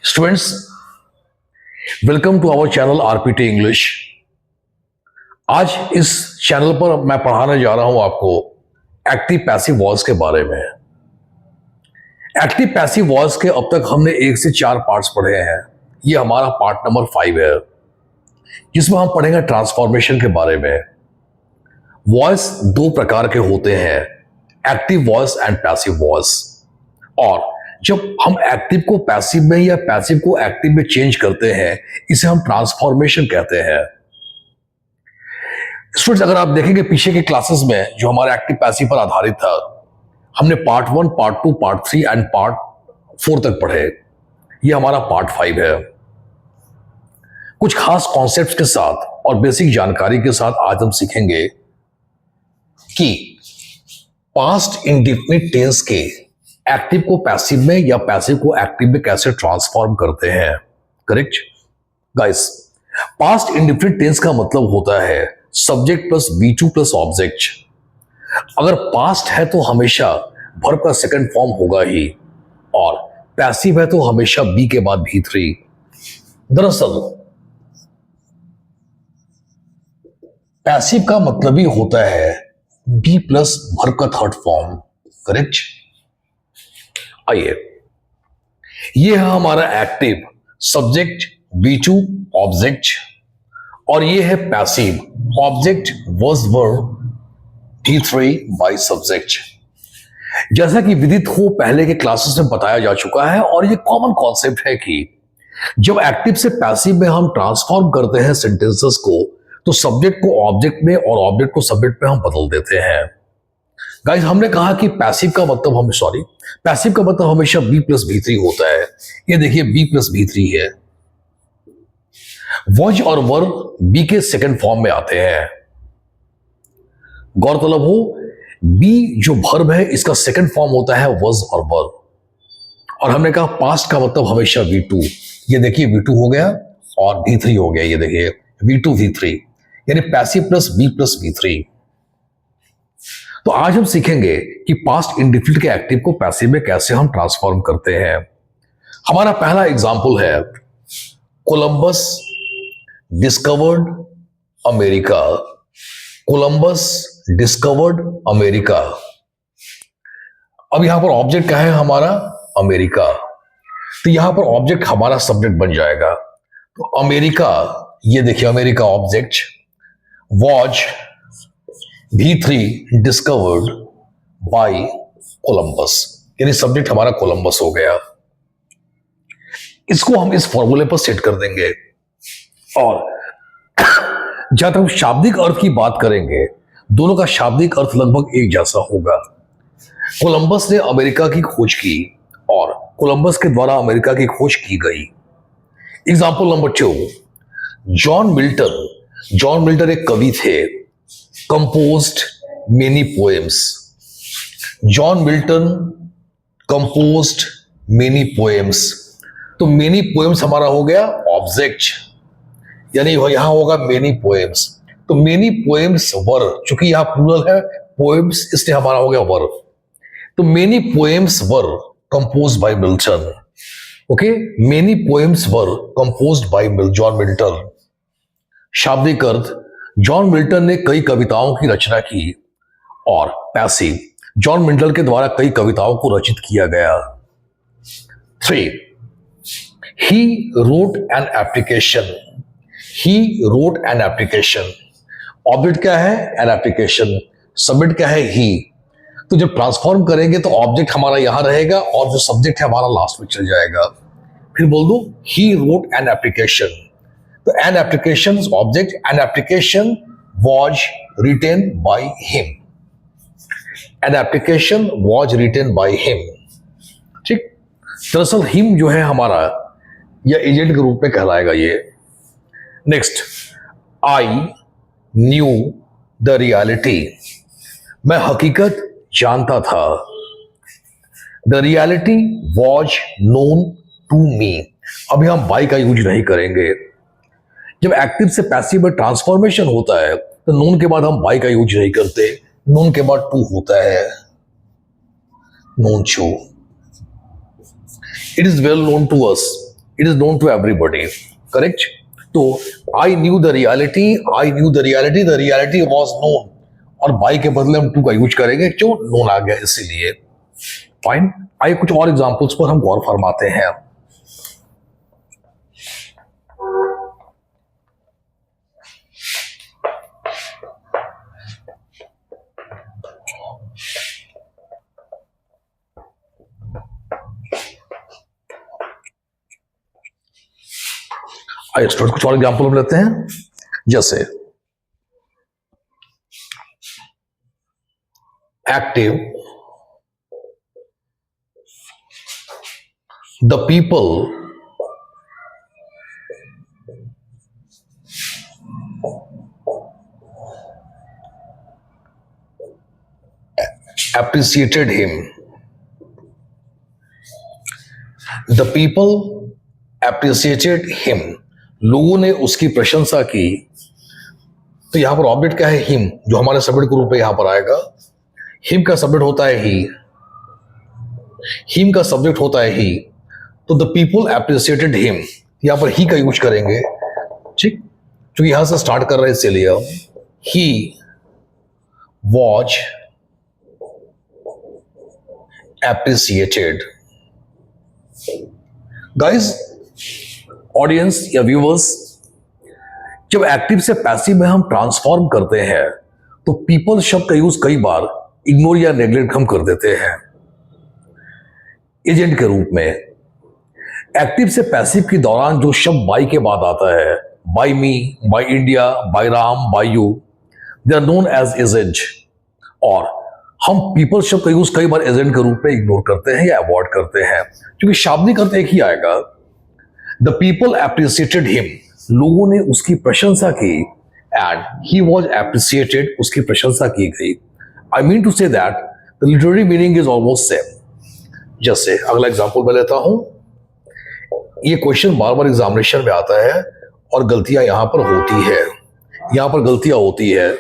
Students, welcome to our channel RPT English. आज इस channel पर मैं पढ़ाने जा रहा हूं आपको एक्टिव पैसिव वॉइस के बारे में। एक्टिव पैसिव वॉइस के अब तक हमने 1 से 4 पार्ट्स पढ़े हैं। ये हमारा पार्ट नंबर 5 है, जिसमें हम पढ़ेंगे ट्रांसफॉर्मेशन के बारे में। वॉइस 2 प्रकार के होते हैं, active voice and passive voice. और जब हम एक्टिव को पैसिव में या पैसिव को एक्टिव में चेंज करते हैं, इसे हम ट्रांसफॉर्मेशन कहते हैं। स्टूडेंट्स, अगर आप देखेंगे पीछे के क्लासेस में जो हमारे एक्टिव पैसिव पर आधारित था, हमने part 1, part 2, part 3 and part 4 तक पढ़े। ये हमारा पार्ट 5 है। कुछ खास कॉन्सेप्ट्स के साथ और बेसिक जानकारी के साथ आज हम सीखेंगे कि पास्ट इंडेफिनिट टेंस के एक्टिव को पैसिव में या पैसिव को एक्टिव में कैसे ट्रांसफॉर्म करते हैं। Correct guys, past indefinite tense का मतलब होता है subject plus V2 plus object. अगर पास्ट है तो हमेशा वर्ब का सेकंड फॉर्म होगा ही, और पैसिव है तो हमेशा बी के बाद V3। दरअसल पैसिव का मतलब ही होता है बी प्लस वर्ब का थर्ड फॉर्म। करेक्ट। आइए, ये है हमारा एक्टिव सब्जेक्ट V2 ऑब्जेक्ट, और ये है passive object verse verb V3 by subject. जैसा कि विदित हो पहले के क्लासेस में बताया जा चुका है, और ये कॉमन कॉन्सेप्ट है कि जब एक्टिव से पैसिव में हम ट्रांसफॉर्म करते हैं सेंटेंसेस को, तो सब्जेक्ट को ऑब्जेक्ट में और ऑब्जेक्ट को सब्जेक्ट में हम बदल देते हैं। गाइस, हमने कहा कि पैसिव का मतलब हमेशा बी प्लस V3 होता है। ये देखिए बी प्लस V3 है। वॉज और वर्ब बी के सेकंड फॉर्म में आते हैं। गौरतलब हो, बी जो वर्ब है इसका सेकंड फॉर्म होता है वॉज और वर्ब। और हमने कहा पास्ट का मतलब हमेशा V2। ये देखिए V2 हो गया और V3 हो गया। ये देखिए V2 V3, यानी passive plus B plus V3। तो आज हम सीखेंगे कि पास्ट इंडेफिनिट के एक्टिव को पैसिव में कैसे हम ट्रांसफॉर्म करते हैं। हमारा पहला एग्जांपल है Columbus discovered America. Columbus discovered America. अब यहां पर ऑब्जेक्ट क्या है हमारा? अमेरिका। तो यहां पर ऑब्जेक्ट हमारा सब्जेक्ट बन जाएगा। तो अमेरिका, ये देखिए America object, was V3 discovered by Columbus, यानी सब्जेक्ट हमारा कोलंबस हो गया। इसको हम इस फॉर्मूले पर सेट कर देंगे। और जहां तक हम शाब्दिक अर्थ की बात करेंगे, दोनों का शाब्दिक अर्थ लगभग एक जैसा होगा। कोलंबस ने अमेरिका की खोज की और कोलंबस के द्वारा अमेरिका की खोज की गई। एग्जाम्पल नंबर 2, जॉन मिल्टन एक कवि थे। Composed many poems. John Milton composed many poems. तो मेनी पोएम्स हमारा हो गया ऑब्जेक्ट, यानी यहां होगा मेनी पोएम्स। तो मेनी पोएम्स वर, चूंकि यहां प्लूरल है पोएम्स, इसलिए हमारा हो गया वर। तो मेनी पोएम्स वर composed bye Milton. Okay, many poems वर कंपोज्ड बाय जॉन मिल्टन। शाब्दिक अर्थ, जॉन मिल्टन ने कई कविताओं की रचना की। और पैसिव, जॉन मिल्टन के द्वारा कई कविताओं को रचित किया गया। 3, he wrote an application। he wrote an application। Object क्या है? an application। सब्जेक्ट क्या है? he। तो जब ट्रांसफॉर्म करेंगे तो ऑब्जेक्ट हमारा यहां रहेगा और जो सब्जेक्ट है हमारा लास्ट में चल जाएगा। फिर बोल दो he wrote an application। तो an application object, an application was written by him। an application was written by him। ठीक। दरअसल him जो है हमारा या एजेंट के रूप में कहलाएगा ये। Next, I knew the reality। मैं हकीकत जानता था। The reality was known to me। अभी हम by का यूज नहीं करेंगे। जब एक्टिव से पैसिव में ट्रांसफॉर्मेशन होता है तो नोन के बाद हम बाय का यूज नहीं करते, नोन के बाद टू होता है। Known to, it is well known to us it is known to everybody, correct. तो I knew the reality, the reality was known, और बाई के बदले हम टू का यूज करेंगे जो नोन आ गया इसीलिए। फाइन, आइए कुछ और एग्जांपल्स पर हम गौर फरमाते हैं। आइए स्टूडेंट कुछ और एग्जांपल हम लेते हैं, जैसे active, the people appreciated him, the people appreciated him, लोगों ने उसकी प्रशंसा की। तो यहां पर ऑब्जेक्ट क्या है? हिम, जो हमारे सब्जेक्ट के रूप में यहां पर आएगा। हिम का सब्जेक्ट होता है ही, हिम का सब्जेक्ट होता है ही, तो द पीपल एप्रिसिएटेड हिम, यहां पर ही का यूज करेंगे, ठीक, क्योंकि यहां से स्टार्ट कर रहे हैं इसलिए he was appreciated. Guys, audience या व्यूअर्स, जब एक्टिव से पैसिव में हम ट्रांसफॉर्म करते हैं तो पीपल शब्द का यूज कई बार इग्नोर या नेग्लेक्ट हम कर देते हैं एजेंट के रूप में। एक्टिव से पैसिव के दौरान जो शब्द बाई के बाद आता है, by me, by India, by Ram, by you, they are known as agent, और हम पीपल शब्द का यूज कई बार एजेंट के रूप में इग्नोर करते हैं या अवॉइड करते हैं, क्योंकि शाब्दिक अर्थ एक ही आएगा। द पीपल एप्रिसिएटेड हिम, लोगों ने उसकी प्रशंसा की, एंड ही वॉज एप्रिसिएटेड, उसकी प्रशंसा की गई। I mean to say that the literary meaning is almost same. जैसे अगला एग्जाम्पल मैं लेता हूं, ये क्वेश्चन बार बार एग्जामिनेशन में आता है और गलतियां यहां पर होती है, यहां पर गलतियां होती है।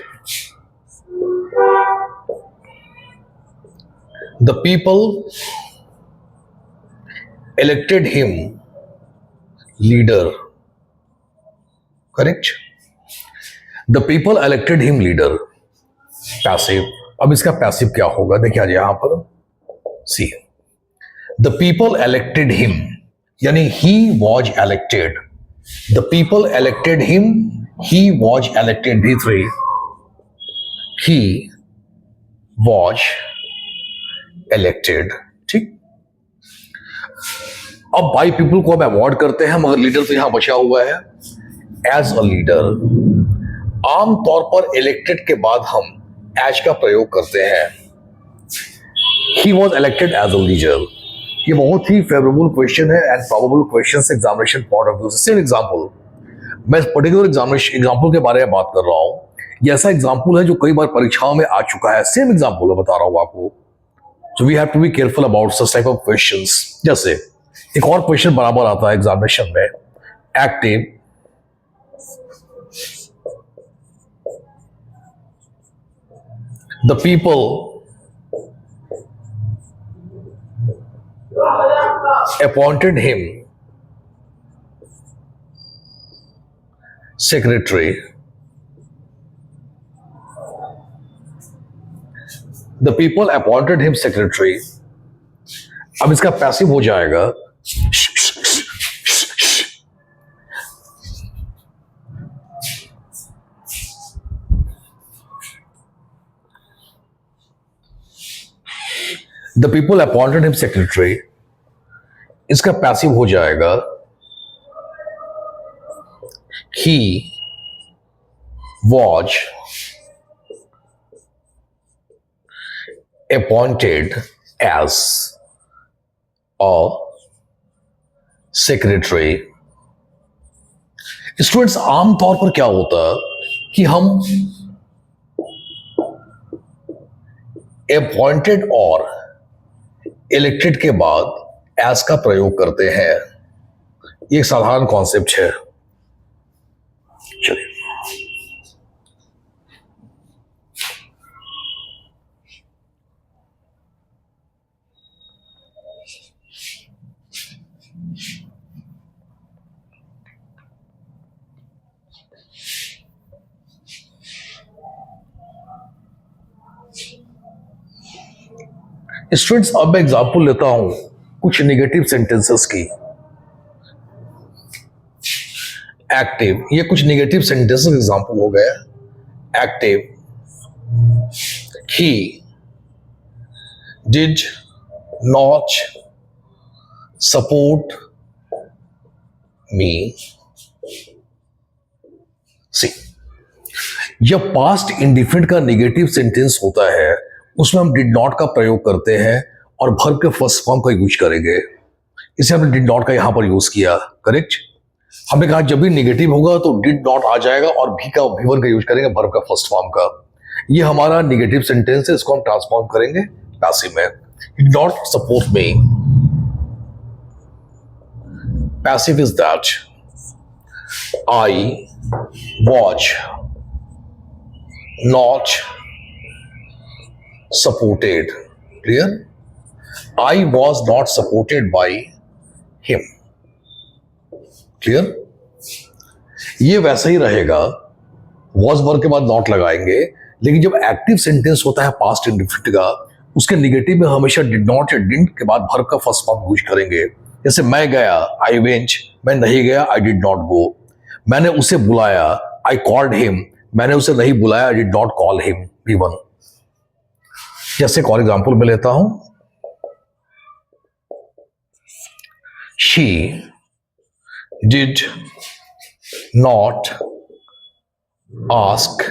The people elected him leader, correct? The people elected him leader, passive। अब इसका पैसिव क्या होगा? देखिए आज यहां पर सी, the people elected him, यानी he was elected, the people elected him, he was elected, B3, he was elected, ठीक। अब बाई पीपल को हम अवॉइड करते हैं, मगर लीडर तो यहां बचा हुआ है। एज अ लीडर, आमतौर पर इलेक्टेड के बाद हम एज का प्रयोग करते हैं। He was elected as a leader, ये बहुत ही फेवरेबल क्वेश्चन है and probable question examination point of view से। सेम एग्जाम्पल, मैं पर्टिकुलर एग्जाम्पल के बारे में बात कर रहा हूं, ये ऐसा एग्जाम्पल है जो कई बार परीक्षाओं में आ चुका है। सेम एग्जाम्पल मैं बता रहा हूं आपको, so we have to be careful about such type of questions. जैसे एक और क्वेश्चन बराबर आता है एग्जामिनेशन में, active, the people appointed him secretary, the people appointed him secretary. अब इसका पैसिव हो जाएगा the people appointed him secretary, इसका पैसिव हो जाएगा he was appointed as a secretary. Students, आमतौर पर क्या होता है कि हम अपॉइंटेड और इलेक्टेड के बाद एज का प्रयोग करते हैं, ये एक साधारण कॉन्सेप्ट है। चलिए, स्टूडेंट्स अब मैं एग्जाम्पल लेता हूं कुछ नेगेटिव सेंटेंसेस की। एक्टिव, ये कुछ नेगेटिव सेंटेंसेस एग्जाम्पल हो गए। Active, he did not support me। सी, जब पास्ट इंडिफिनिट का नेगेटिव सेंटेंस होता है उसमें हम डिड नॉट का प्रयोग करते हैं और वर्ब के फर्स्ट फॉर्म का यूज करेंगे। इसे हमने डिड नॉट का यहां पर यूज किया, करेक्ट। हमने कहा जब भी नेगेटिव होगा तो डिड नॉट आ जाएगा और भी का वीवर का यूज करेंगे वर्ब का फर्स्ट फॉर्म का। ये हमारा नेगेटिव सेंटेंस है, इसको हम ट्रांसफॉर्म करेंगे पैसिव में। Did not support me. Passive is that I watch not supported। Clear? I was not supported by him। Clear? ये वैसा ही रहेगा, was वर्ब के बाद नॉट लगाएंगे, लेकिन जब एक्टिव सेंटेंस होता है पास्ट इंडिफिनिट का, उसके नेगेटिव में हमेशा डिड नॉट या डिडंट के बाद वर्ब का फर्स्ट फॉर्म यूज करेंगे। जैसे मैं गया, आई वेंट, मैं नहीं गया, आई डिड नॉट गो। मैंने उसे बुलाया, आई कॉल्ड हिम, मैंने उसे नहीं बुलाया, I did not call him even. जैसे एक और एग्जांपल में लेता हूं, she did not ask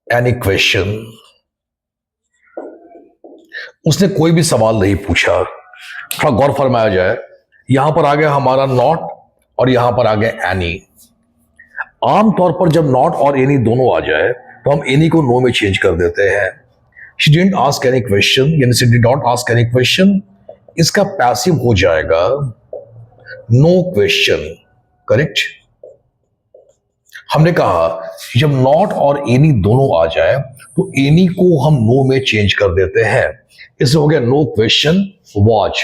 any question. उसने कोई भी सवाल नहीं पूछा। थोड़ा गौर फरमाया जाए, यहां पर आ गया हमारा नॉट और यहां पर आ गया एनी। आमतौर पर जब नॉट और एनी दोनों आ जाए तो हम एनी को नो में चेंज कर देते हैं। She didn't ask any question, यानी she did not ask any question, इसका पैसिव हो जाएगा नो क्वेश्चन, करेक्ट। हमने कहा जब नॉट और एनी दोनों आ जाए तो एनी को हम नो में चेंज कर देते हैं। इससे हो गया नो क्वेश्चन वॉच।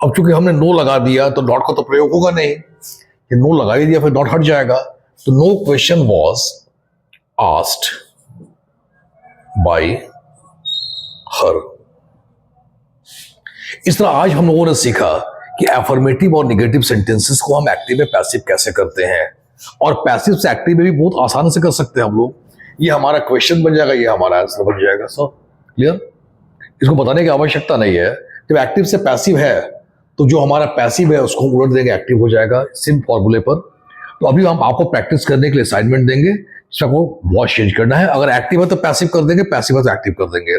अब चूंकि हमने नो लगा दिया तो नॉट का तो प्रयोग होगा नहीं, ये नो लगा ही दिया फिर नॉट हट जाएगा। तो no question was asked by her। इस तरह आज हम लोगों ने सीखा कि एफर्मेटिव और नेगेटिव सेंटेंसेस को हम एक्टिव में पैसिव कैसे करते हैं, और पैसिव से एक्टिव में भी बहुत आसान से कर सकते हैं हम लोग। ये हमारा क्वेश्चन बन जाएगा, ये हमारा आंसर बन जाएगा। So clear? इसको बताने की आवश्यकता नहीं है। जब एक्टिव से पैसिव है तो जो हमारा पैसिव है उसको उलट देंगे, एक्टिव हो जाएगा सिम फॉर्मूले पर। तो अभी हम आपको प्रैक्टिस करने के लिए असाइनमेंट देंगे, इसको वॉच चेंज करना है। अगर एक्टिव है तो पैसिव कर देंगे, पैसिव है तो एक्टिव कर देंगे।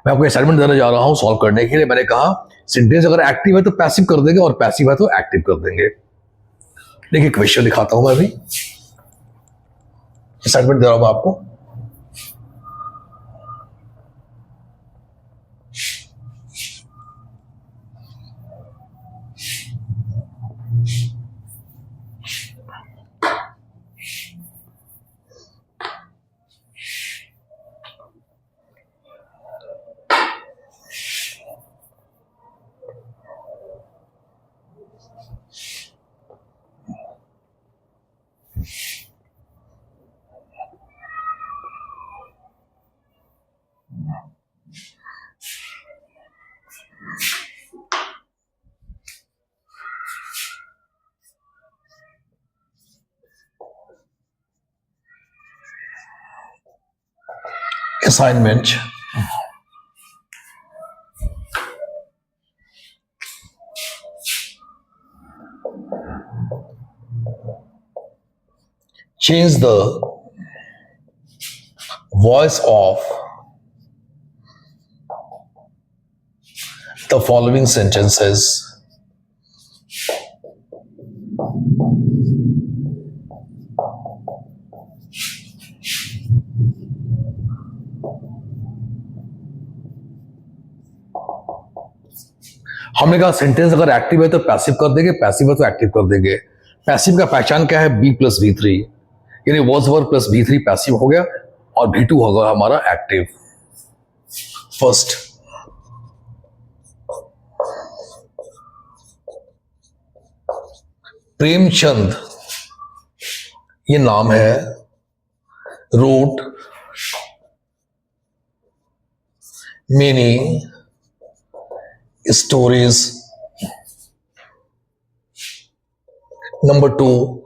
मैं आपको असाइनमेंट देने जा रहा हूं सॉल्व करने के लिए। मैंने कहा सेंटेंस अगर एक्टिव है तो पैसिव कर देंगे और पैसिव है तो एक्टिव कर देंगे। देखिए क्वेश्चन दिखाता हूं मैं अभी, असाइनमेंट दे रहा हूं मैं आपको। Assignment. Change the voice of the following sentences. हमने कहा सेंटेंस अगर एक्टिव है तो पैसिव कर देंगे, पैसिव है तो एक्टिव कर देंगे। पैसिव का पहचान क्या है? बी प्लस बी थ्री, यानी was verb plus B three passive हो गया और बी टू होगा हमारा एक्टिव। फर्स्ट, प्रेमचंद ये नाम है, road many stories. Number 2,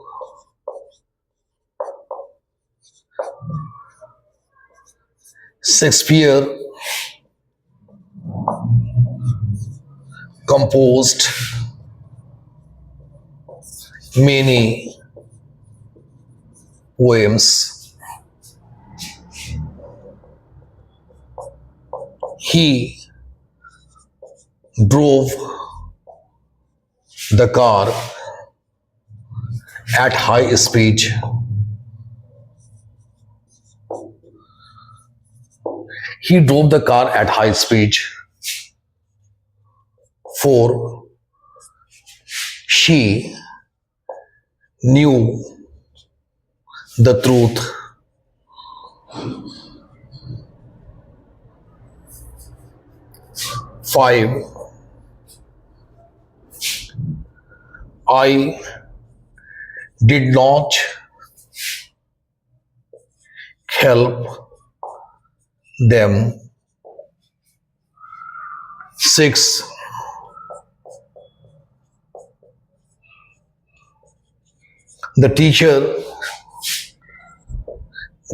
Shakespeare composed many poems. He drove the car at high speed. He drove the car at high speed. 4, she knew the truth. 5, I did not help them. 6, the teacher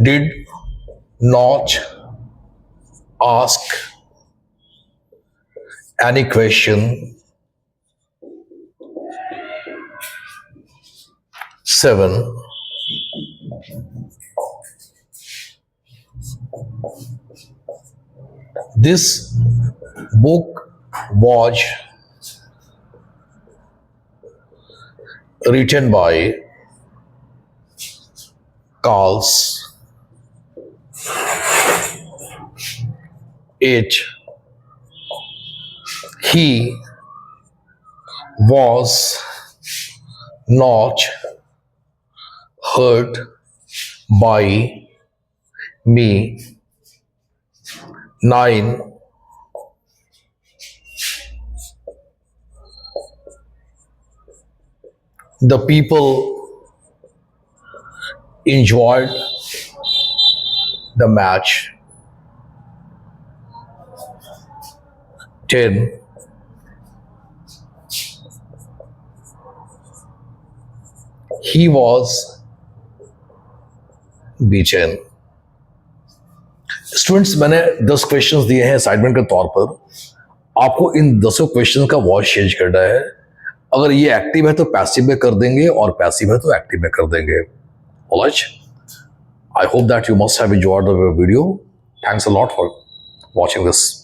did not ask any question. 7, this book was written by Carls. 8, he was not hurt by me. 9, the people enjoyed the match. 10, he was beaten. Students, मैंने 10 questions दिए हैं assignment के तौर पर. आपको इन 10 question का voice change करना है. अगर ये एक्टिव है तो पैसिव में कर देंगे और पैसिव है तो एक्टिव में कर देंगे. Alright, I hope that you must have enjoyed the video. Thanks a lot for watching this.